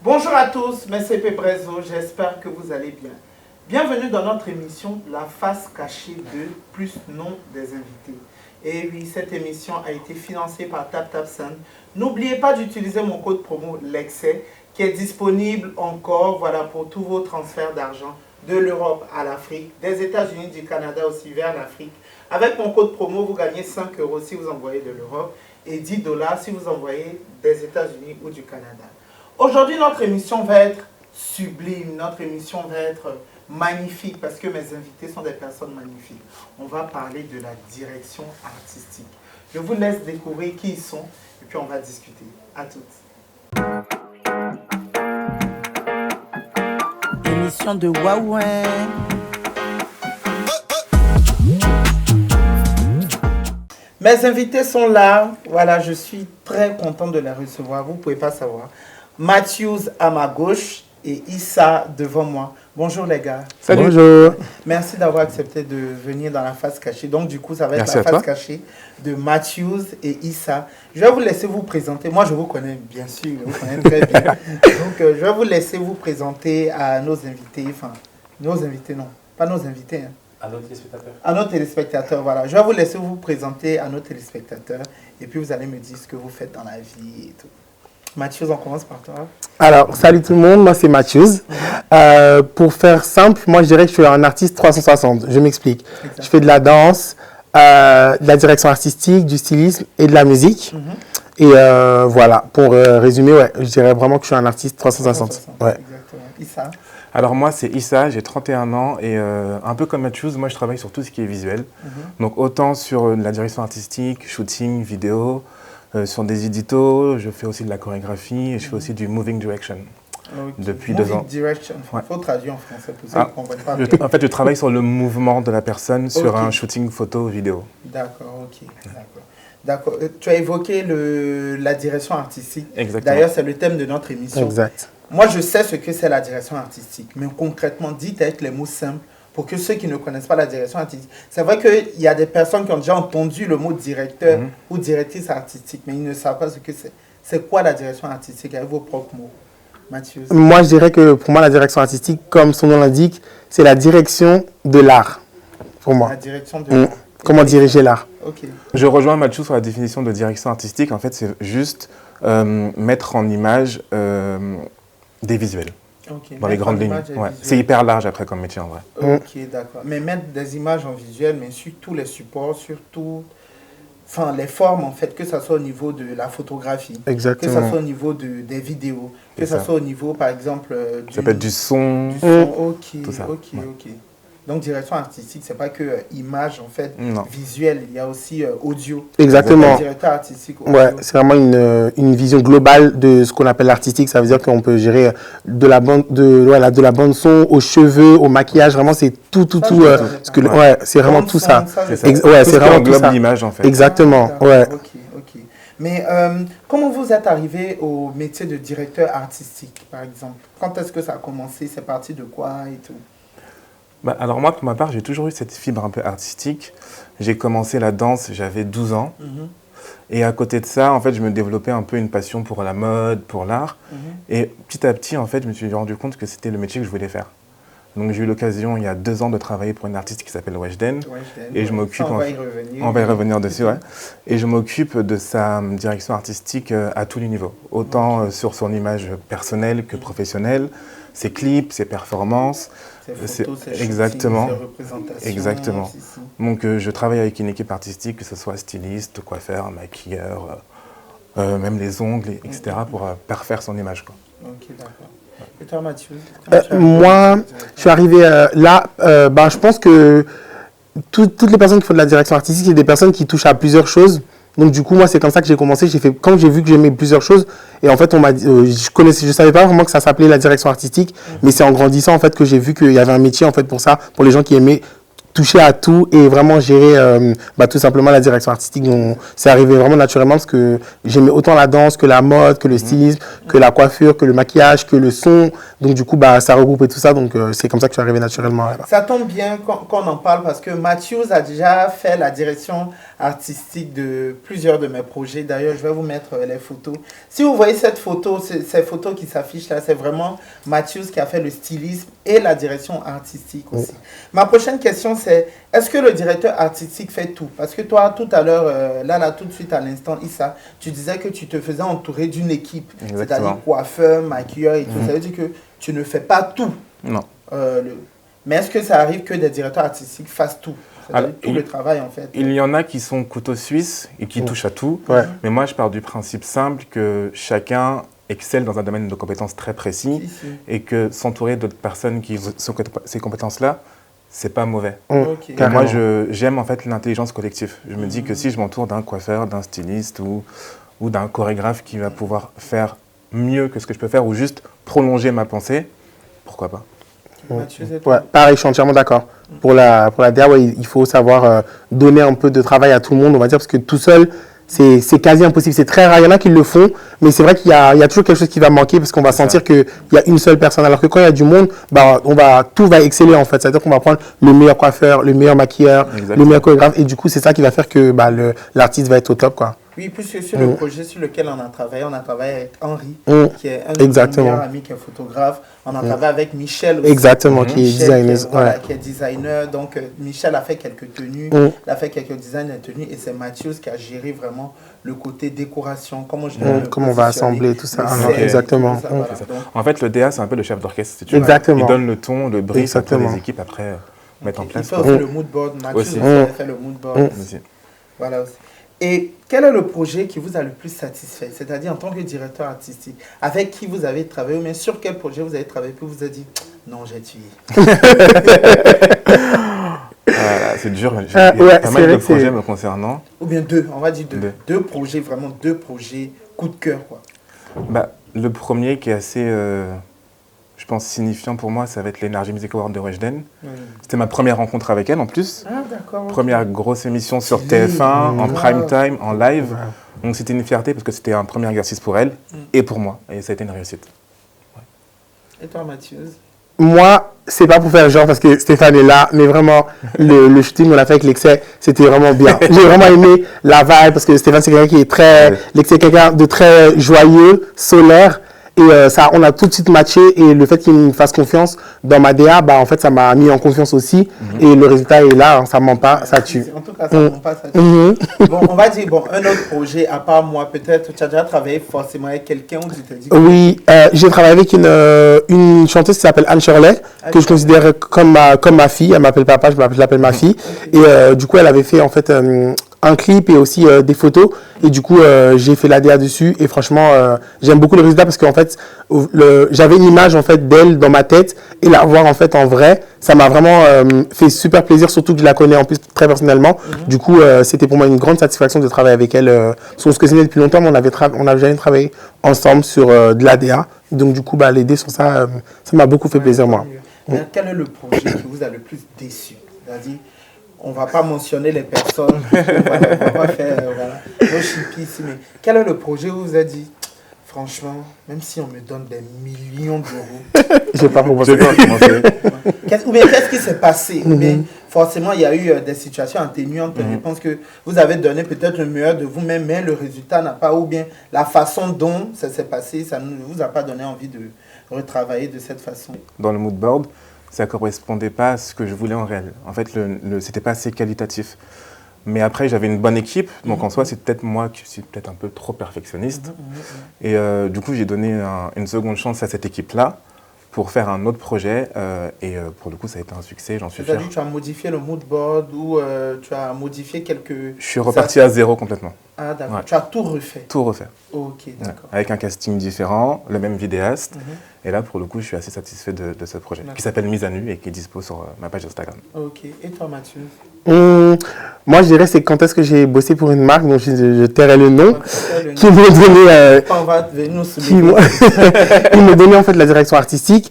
Bonjour à tous, merci Pébrezzo, j'espère que vous allez bien. Bienvenue dans notre émission La face cachée de plus non des invités. Et oui, cette émission a été financée par TapTapSend. N'oubliez pas d'utiliser mon code promo LEXCES qui est disponible encore pour tous vos transferts d'argent de l'Europe à l'Afrique, des États-Unis, du Canada aussi vers l'Afrique. Avec mon code promo, vous gagnez 5 € si vous envoyez de l'Europe et 10 $ si vous envoyez des États-Unis ou du Canada. Aujourd'hui, notre émission va être sublime, notre émission va être magnifique parce que mes invités sont des personnes magnifiques. On va parler de la direction artistique. Je vous laisse découvrir qui ils sont et puis on va discuter. À toutes. Émission de Huawei. Mes invités sont là. Voilà, je suis très content de les recevoir. Vous ne pouvez pas savoir. Matthews à ma gauche et Issa devant moi. Bonjour les gars. Salut. Bonjour. Merci d'avoir accepté de venir dans la face cachée. Donc du coup, ça va être la face cachée de Matthews et Issa. Je vais vous laisser vous présenter. Moi, je vous connais bien sûr. Je vous connais très bien. Donc je vais vous laisser vous présenter à nos invités. Enfin, nos invités, non. Pas nos invités. Hein. À nos téléspectateurs. À nos téléspectateurs, voilà. Je vais vous laisser vous présenter à nos téléspectateurs. Et puis vous allez me dire ce que vous faites dans la vie et tout. Matthews, on commence par toi. Alors, salut tout le monde, moi c'est Matthews. Pour faire simple, moi je dirais que je suis un artiste 360. Je m'explique. Je fais de la danse, de la direction artistique, du stylisme et de la musique. Et voilà, pour résumer, ouais, je dirais vraiment que je suis un artiste 360. Ouais. Exactement. Issa. Alors moi c'est Issa, j'ai 31 ans et un peu comme Matthews, moi je travaille sur tout ce qui est visuel. Donc autant sur la direction artistique, shooting, vidéo, sur des éditos, je fais aussi de la chorégraphie et je fais aussi du moving direction. Okay. Depuis 2 ans. Moving direction, il faut traduire en français pour ceux qui ne comprennent pas. En fait, je travaille sur le mouvement de la personne sur un shooting photo vidéo. D'accord, ok. D'accord. Tu as évoqué la direction artistique. Exactement. D'ailleurs, c'est le thème de notre émission. Exact. Moi, je sais ce que c'est la direction artistique, mais concrètement, dites avec les mots simples pour que ceux qui ne connaissent pas la direction artistique. C'est vrai qu'il y a des personnes qui ont déjà entendu le mot directeur ou directrice artistique, mais ils ne savent pas ce que c'est. C'est quoi la direction artistique avec vos propres mots, Mathieu? Moi, je dirais que pour moi, la direction artistique, comme son nom l'indique, c'est la direction de l'art, pour moi. La direction de l'art. Comment diriger l'art. Ok. Je rejoins Mathieu sur la définition de direction artistique. En fait, c'est juste mettre en image des visuels. Okay. Dans les grandes lignes. Ouais. C'est hyper large après comme métier en vrai. Ok, d'accord. Mais mettre des images en visuel, mais sur tous les supports, enfin les formes en fait, que ce soit au niveau de la photographie, exactement, que ce soit au niveau des vidéos, que ce soit au niveau par exemple ça peut être du son. Ok, tout ça. Ok. Donc direction artistique, c'est pas que image en fait, non, visuelle, il y a aussi audio. Exactement. Directeur artistique. Audio. Ouais, c'est vraiment une vision globale de ce qu'on appelle l'artistique. Ça veut dire qu'on peut gérer de la bande son aux cheveux, au maquillage. Vraiment, c'est tout. Ouais, c'est vraiment tout ça. C'est ça. Ouais, c'est vraiment tout ça. Englobe l'image en fait. Exactement. Ouais. Ok. Mais comment vous êtes arrivé au métier de directeur artistique, par exemple? Quand est-ce que ça a commencé? C'est parti de quoi et tout? Alors moi, pour ma part, j'ai toujours eu cette fibre un peu artistique. J'ai commencé la danse, j'avais 12 ans. Et à côté de ça, en fait, je me développais un peu une passion pour la mode, pour l'art. Et petit à petit, en fait, je me suis rendu compte que c'était le métier que je voulais faire. Donc j'ai eu l'occasion, il y a 2 ans, de travailler pour une artiste qui s'appelle Weshden. Et je m'occupe... On va y revenir. On va y revenir dessus, ouais. Et je m'occupe de sa direction artistique à tous les niveaux. Autant sur son image personnelle que professionnelle, ses clips, ses performances. Ses photos, ses exactement, shootings, ses représentations. exactement. Donc je travaille avec une équipe artistique, que ce soit styliste, coiffeur, maquilleur, même les ongles, etc. pour parfaire son image, quoi. Ok, d'accord. Et toi, Mathieu? Moi, je suis arrivé là, je pense que toutes les personnes qui font de la direction artistique, c'est des personnes qui touchent à plusieurs choses. Donc du coup, moi, c'est comme ça que j'ai commencé. Quand j'ai vu que j'aimais plusieurs choses, et en fait, on m'a dit, je savais pas vraiment que ça s'appelait la direction artistique, mais c'est en grandissant en fait que j'ai vu qu'il y avait un métier en fait pour ça, pour les gens qui aimaient toucher à tout et vraiment gérer tout simplement la direction artistique. Donc, c'est arrivé vraiment naturellement parce que j'aimais autant la danse que la mode, que le stylisme, que la coiffure, que le maquillage, que le son. Donc, du coup, ça regroupait tout ça. Donc, c'est comme ça que je suis arrivé naturellement là-bas. Ça tombe bien qu'on en parle parce que Matthews a déjà fait la direction artistique de plusieurs de mes projets. D'ailleurs, je vais vous mettre les photos. Si vous voyez cette photo, ces photos qui s'affichent là, c'est vraiment Matthews qui a fait le stylisme et la direction artistique aussi. Ma prochaine question, c'est est-ce que le directeur artistique fait tout? Parce que toi, tout à l'heure, là, tout de suite à l'instant, Issa, tu disais que tu te faisais entourer d'une équipe, c'est-à-dire coiffeur, maquilleur et tout. Ça veut dire que tu ne fais pas tout. Non. Mais est-ce que ça arrive que des directeurs artistiques fassent tout? Alors, tout le travail, en fait. Il y en a qui sont couteaux suisses et qui touchent à tout. Ouais. Mais moi, je pars du principe simple que chacun excelle dans un domaine de compétences très précis et que s'entourer d'autres personnes qui ont ces compétences-là, c'est pas mauvais. Okay. Et moi, j'aime en fait l'intelligence collective. Je me dis que si je m'entoure d'un coiffeur, d'un styliste ou d'un chorégraphe qui va pouvoir faire mieux que ce que je peux faire ou juste prolonger ma pensée, pourquoi pas? Ouais, pareil, je suis entièrement d'accord. Pour la DA, il faut savoir donner un peu de travail à tout le monde, on va dire, parce que tout seul, c'est quasi impossible. C'est très rare. Il y en a qui le font, mais c'est vrai qu'il y a toujours quelque chose qui va manquer parce qu'on va sentir qu'il y a une seule personne. Alors que quand il y a du monde, tout va exceller en fait. C'est-à-dire qu'on va prendre le meilleur coiffeur, le meilleur maquilleur, le meilleur chorégraphe, et du coup, c'est ça qui va faire que l'artiste va être au top, quoi. Oui, puisque sur le projet sur lequel on a travaillé avec Henri, qui est un de nos meilleurs amis, qui est photographe. On a travaillé avec Michel aussi. Exactement, qui est designer. Qui est designer. Donc, Michel a fait quelques tenues, il a fait quelques designs de tenues, et c'est Mathieu qui a géré vraiment le côté décoration, comment on va assembler tout ça. Exactement. Voilà. En fait, le DA, c'est un peu le chef d'orchestre, si tu veux. Exactement. Il donne le ton, le brief, pour les équipes après mettre en place. Il fait aussi le mood board. Mathieu aussi a fait le mood board. Voilà aussi. Et quel est le projet qui vous a le plus satisfait? C'est-à-dire en tant que directeur artistique, avec qui vous avez travaillé, mais sur quel projet vous avez travaillé, puis vous avez dit non, j'ai tué. Voilà, c'est dur. Il y a pas mal de projets me concernant. Ou bien deux, on va dire deux. Deux projets, vraiment deux projets coup de cœur, quoi. Le premier qui est assez, je pense, signifiant pour moi, ça va être l'Energy Music Award de Weshden. C'était ma première rencontre avec elle en plus. Ah, d'accord. Première grosse émission sur TF1, en prime time, en live. Donc c'était une fierté parce que c'était un premier exercice pour elle et pour moi. Et ça a été une réussite. Et toi, Mathieu? Moi, c'est pas pour faire genre parce que Stéphane est là, mais vraiment, le shooting qu'on a fait avec l'Excès, c'était vraiment bien. J'ai vraiment aimé la vibe parce que Stéphane, c'est quelqu'un qui est très. L'Excès est quelqu'un de très joyeux, solaire. Et ça, on a tout de suite matché. Et le fait qu'il me fasse confiance dans ma DA, en fait, ça m'a mis en confiance aussi. Et le résultat est là, ça ment pas, ça tue. En tout cas, ça ment pas, ça tue. Bon, on va dire, un autre projet, à part moi, peut-être, tu as déjà travaillé forcément avec quelqu'un où tu te dis... Oui, j'ai travaillé avec une chanteuse qui s'appelle Anne Shirley, que je considère comme ma fille. Elle m'appelle papa, je l'appelle ma fille. Et du coup, elle avait fait, en fait... un clip et aussi des photos et du coup j'ai fait la DA dessus et franchement j'aime beaucoup le résultat parce qu'en fait j'avais une image en fait d'elle dans ma tête et la voir en fait en vrai ça m'a vraiment fait super plaisir, surtout que je la connais en plus très personnellement. Du coup c'était pour moi une grande satisfaction de travailler avec elle. On se connaissait depuis longtemps mais on n'avait jamais travaillé ensemble sur de la DA, donc du coup l'aider sur ça m'a beaucoup fait plaisir moi. Quel est le projet qui vous a le plus déçu? C'est-à-dire, on ne va pas mentionner les personnes, on va pas faire nos chippies ici, mais quel est le projet où vous avez dit, franchement, même si on me donne des millions d'euros, je n'ai pas commencé. Ou bien qu'est-ce qui s'est passé? Ou bien, forcément, il y a eu des situations atténuantes. Je pense que vous avez donné peut-être le meilleur de vous-même, mais le résultat n'a pas, ou bien la façon dont ça s'est passé, ça ne vous a pas donné envie de retravailler de cette façon. Dans le mood board, ça ne correspondait pas à ce que je voulais en réel. En fait, c'était pas assez qualitatif. Mais après, j'avais une bonne équipe, donc en soi, c'est peut-être moi qui suis peut-être un peu trop perfectionniste. Et du coup, j'ai donné une seconde chance à cette équipe-là pour faire un autre projet. Et pour le coup, ça a été un succès, j'en suis fier. C'est-à-dire que tu as modifié le mood board ou tu as modifié quelques... Je suis reparti à zéro complètement. Ah d'accord, ouais. Tu as tout refait? Tout refait. Ok, d'accord. Ouais. Avec un casting différent, le même vidéaste. Et là, pour le coup, je suis assez satisfait de ce projet, qui s'appelle Mise à nu et qui est dispo sur ma page Instagram. Ok, et toi Mathieu? Moi, je dirais c'est quand est-ce que j'ai bossé pour une marque dont je tairai le nom, qui m'ont donné... On va venir nous ils m'ont donné en fait la direction artistique.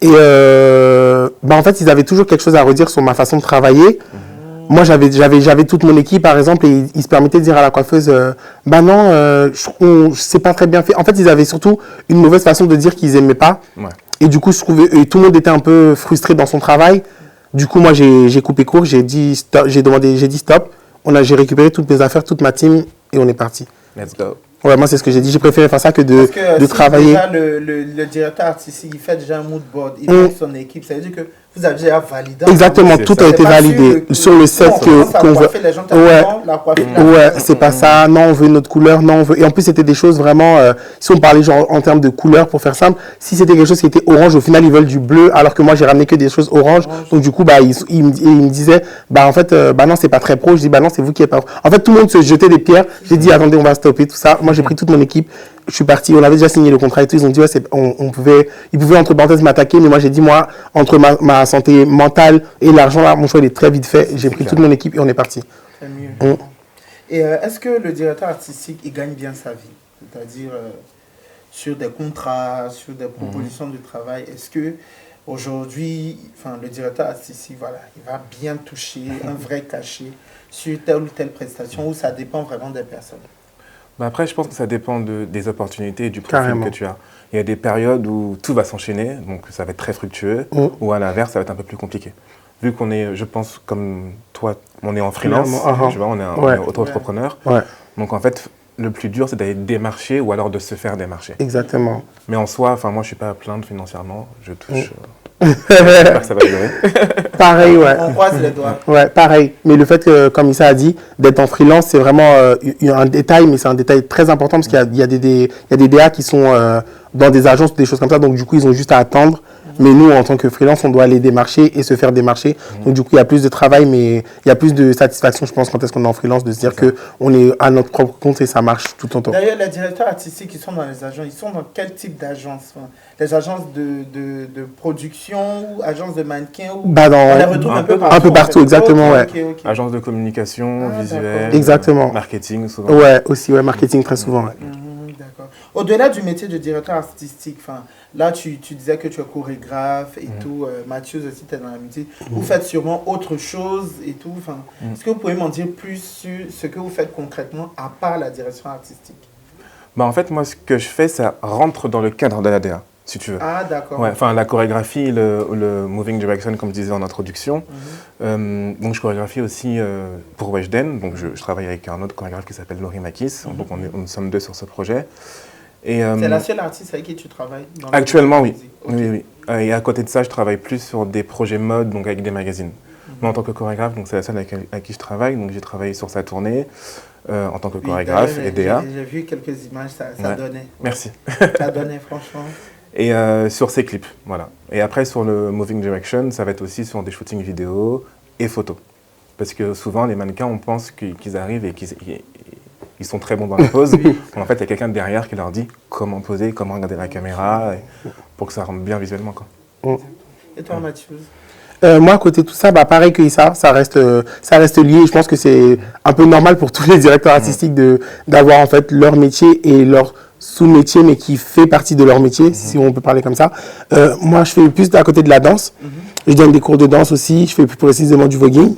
Et en fait, ils avaient toujours quelque chose à redire sur ma façon de travailler. Moi, j'avais toute mon équipe, par exemple, et ils se permettaient de dire à la coiffeuse, non, c'est pas très bien fait. En fait, ils avaient surtout une mauvaise façon de dire qu'ils aimaient pas. Ouais. Et du coup, et tout le monde était un peu frustré dans son travail. Du coup, moi, j'ai coupé court, j'ai dit stop, j'ai dit stop. J'ai récupéré toutes mes affaires, toute ma team, et on est parti. Let's go. Ouais, moi, c'est ce que j'ai dit. J'ai préféré faire ça que de si travailler. Déjà, le directeur artistique, il fait déjà un mood board, il fait son équipe. Ça veut dire que vous avez déjà validé. Exactement, tout a été validé. Sur le set qu'on veut. Ouais, c'est pas ça. Non, on veut une autre couleur. Non, on veut. Et en plus, c'était des choses vraiment. Si on parlait genre en termes de couleur, pour faire simple, si c'était quelque chose qui était orange, au final, ils veulent du bleu, alors que moi, j'ai ramené que des choses orange. Donc, du coup, ils me disaient, en fait, non, c'est pas très pro. Je dis, non, c'est vous qui êtes pas pro. En fait, tout le monde se jetait des pierres. J'ai dit, attendez, on va stopper tout ça. Moi, j'ai pris toute mon équipe. Je suis parti, on avait déjà signé le contrat et tout. Ils ont dit, ouais, ils pouvaient entre parenthèses m'attaquer, mais moi, j'ai dit, moi, entre ma santé mentale et l'argent, là, mon choix, il est très vite fait. J'ai pris toute mon équipe et on est parti. C'est mieux. Et est-ce que le directeur artistique, il gagne bien sa vie? C'est-à-dire sur des contrats, sur des propositions de travail. Est-ce que aujourd'hui, le directeur artistique, voilà, il va bien toucher un vrai cachet sur telle ou telle prestation, ou ça dépend vraiment des personnes? Après, je pense que ça dépend des opportunités et du profil que tu as. Il y a des périodes où tout va s'enchaîner, donc ça va être très fructueux, ou à l'inverse, ça va être un peu plus compliqué. Vu qu'on est, je pense, comme toi, on est en freelance, tu vois, on est auto-entrepreneur. Ouais. Donc en fait, le plus dur, c'est d'aller démarcher ou alors de se faire démarcher. Exactement. Mais en soi, moi, je ne suis pas à plaindre financièrement, je touche... J'espère que ça va durer. Pareil, ouais. On croise les doigts. Ouais, pareil. Mais le fait que, comme Issa a dit, d'être en freelance, c'est vraiment un détail, mais c'est un détail très important parce qu'il y a des DA qui sont dans des agences, des choses comme ça. Donc, du coup, ils ont juste à attendre. Mais nous, en tant que freelance, on doit aller démarcher et se faire démarcher. Donc, du coup, il y a plus de travail, mais il y a plus de satisfaction, je pense, quand est-ce qu'on est en freelance, de se dire qu'on est à notre propre compte et ça marche tout le temps. D'ailleurs, les directeurs artistiques qui sont dans les agences, ils sont dans quel type d'agence? Les agences de production ou agences de mannequins on les retrouve un peu partout, exactement, ouais. Okay. Agence de communication, visuelle, exactement. Marketing, souvent. Ouais, aussi, marketing très souvent. Ouais. D'accord. Au-delà du métier de directeur artistique, là, tu disais que tu es chorégraphe et tout. Mathieu aussi, tu es dans la musique. Vous faites sûrement autre chose et tout. Est-ce que vous pouvez m'en dire plus sur ce que vous faites concrètement à part la direction artistique? En fait, moi, ce que je fais, ça rentre dans le cadre de la DA, si tu veux. Ah, d'accord. Ouais, la chorégraphie, le moving direction, comme je disais en introduction. Donc, je chorégraphie aussi pour Weshden. Donc, je travaille avec un autre chorégraphe qui s'appelle Laurie Makis. Donc, nous sommes deux sur ce projet. C'est la seule artiste avec qui tu travailles actuellement, oui. Okay. Oui. Et à côté de ça, je travaille plus sur des projets mode, donc avec des magazines. Moi, en tant que chorégraphe, c'est la seule avec qui je travaille. Donc, j'ai travaillé sur sa tournée en tant que chorégraphe et DA. J'ai vu quelques images, ça donnait. Merci. Ça donnait, franchement. Et sur ses clips, voilà. Et après, sur le moving direction, ça va être aussi sur des shootings vidéo et photos. Parce que souvent, les mannequins, on pense qu'ils arrivent et qu'ils sont très bons dans la pose. En fait, il y a quelqu'un derrière qui leur dit comment poser, comment regarder la caméra, pour que ça rentre bien visuellement, quoi. Et toi, Mathieu? Moi, à côté de tout ça, pareil que ça reste lié. Je pense que c'est un peu normal pour tous les directeurs artistiques d'avoir en fait leur métier et leur sous-métier, mais qui fait partie de leur métier, si on peut parler comme ça. Moi, je fais plus à côté de la danse. Je donne des cours de danse aussi. Je fais plus précisément du voguing.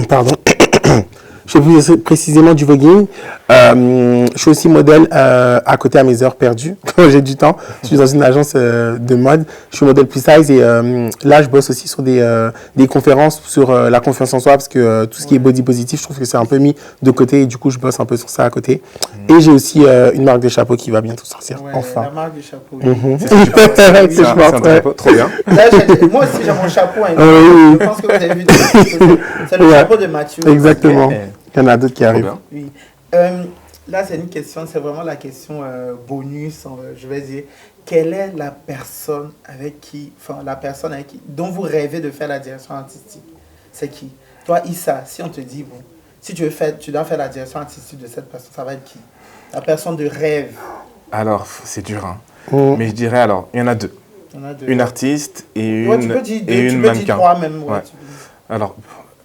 Pardon. Je fais plus précisément du voguing. Je suis aussi modèle à côté à mes heures perdues, quand j'ai du temps. Je suis dans une agence de mode. Je suis modèle plus size et là, je bosse aussi sur des conférences sur la confiance en soi parce que tout ce qui est body positif, je trouve que c'est un peu mis de côté et du coup, je bosse un peu sur ça à côté. Et j'ai aussi une marque de chapeaux qui va bientôt sortir, enfin. La marque de chapeau. C'est un chapeau, trop bien. Là, moi aussi, j'ai mon chapeau. Je pense que vous avez vu. C'est le chapeau de Mathieu. Exactement. Il y en a d'autres qui arrivent. Oui. Là, c'est une question, c'est vraiment la question bonus, je vais dire. Quelle est la personne dont vous rêvez de faire la direction artistique? C'est qui? Toi, Issa, si on te dit, si tu dois faire la direction artistique de cette personne, ça va être qui? La personne de rêve. Alors, c'est dur, hein. Mais je dirais, il y en a deux. Une artiste et une mannequin. Tu peux dire trois même. Ouais. Alors,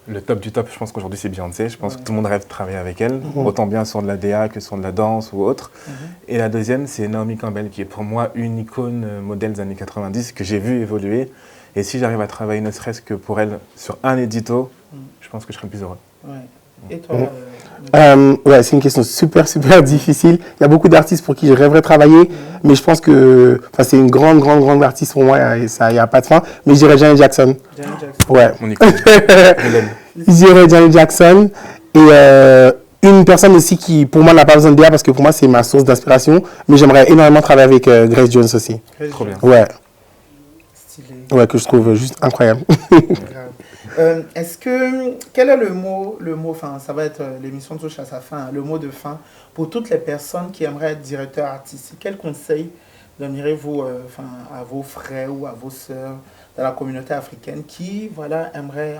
Le top du top, je pense qu'aujourd'hui, c'est Beyoncé. Je pense que tout le monde rêve de travailler avec elle, autant bien sur de la DA que sur de la danse ou autre. Et la deuxième, c'est Naomi Campbell, qui est pour moi une icône modèle des années 90 que j'ai vu évoluer. Et si j'arrive à travailler ne serait-ce que pour elle sur un édito, je pense que je serai plus heureux. Ouais. Et toi Ouais, c'est une question super, super difficile. Il y a beaucoup d'artistes pour qui je rêverais travailler, mais je pense que c'est une grande artiste pour moi et ça, il n'y a pas de fin. Mais je dirais Janet Jackson. Janet Jackson. Ouais. Mon icône. Je l'aime. Je dirais Janet Jackson. Et une personne aussi qui, pour moi, n'a pas besoin de DA parce que pour moi, c'est ma source d'inspiration. Mais j'aimerais énormément travailler avec Grace Jones aussi. Trop bien. Ouais. Stylé. Ouais, que je trouve juste incroyable. Grave. Quel est le mot, enfin, ça va être, l'émission touche à sa fin, hein, le mot de fin pour toutes les personnes qui aimeraient être directeurs artistiques? Quel conseil donneriez-vous à vos frères ou à vos sœurs dans la communauté africaine qui, voilà, aimeraient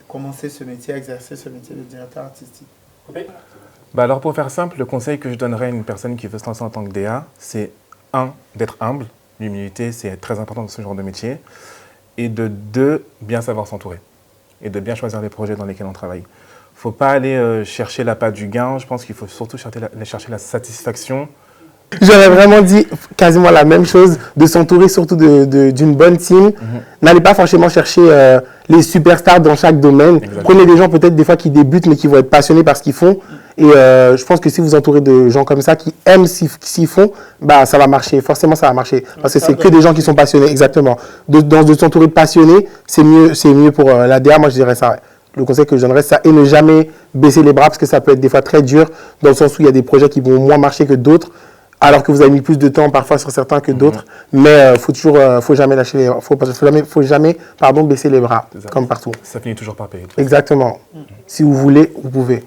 commencer ce métier, exercer ce métier de directeur artistique? Bah alors pour faire simple, le conseil que je donnerais à une personne qui veut se lancer en tant que DA, c'est d'être humble. L'humilité, c'est très important dans ce genre de métier. Et de deux, bien savoir s'entourer. Et de bien choisir les projets dans lesquels on travaille. Il ne faut pas aller chercher l'appât du gain. Je pense qu'il faut surtout chercher la satisfaction. J'aurais vraiment dit quasiment la même chose, de s'entourer surtout d'une bonne team. N'allez pas forcément chercher les superstars dans chaque domaine. Exactement. Prenez des gens peut-être des fois qui débutent mais qui vont être passionnés par ce qu'ils font. Et je pense que si vous entourez de gens comme ça qui aiment ce qu'ils font, bah, ça va marcher. Forcément, ça va marcher. Parce que c'est que des gens qui sont passionnés, exactement. De s'entourer de passionnés, c'est mieux pour la DA. Moi, je dirais ça. Ouais. Le conseil que je donnerais, c'est ça. Et ne jamais baisser les bras parce que ça peut être des fois très dur dans le sens où il y a des projets qui vont moins marcher que d'autres. Alors que vous avez mis plus de temps parfois sur certains que d'autres, mais faut jamais faut jamais baisser les bras, comme partout. Ça finit toujours par payer. Exactement. Si vous voulez, vous pouvez.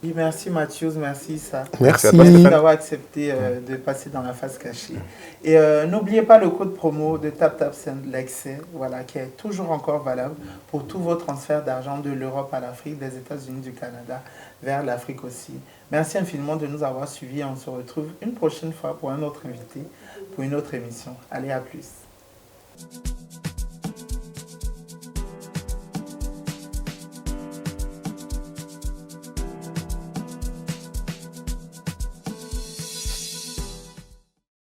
Oui, merci Mathieu, merci Issa. Merci. Merci d'avoir accepté de passer dans la phase cachée. Et n'oubliez pas le code promo de TapTapSend l'excès, voilà, qui est toujours encore valable pour tous vos transferts d'argent de l'Europe à l'Afrique, des États-Unis, du Canada, vers l'Afrique aussi. Merci infiniment de nous avoir suivis et on se retrouve une prochaine fois pour un autre invité, pour une autre émission. Allez, à plus.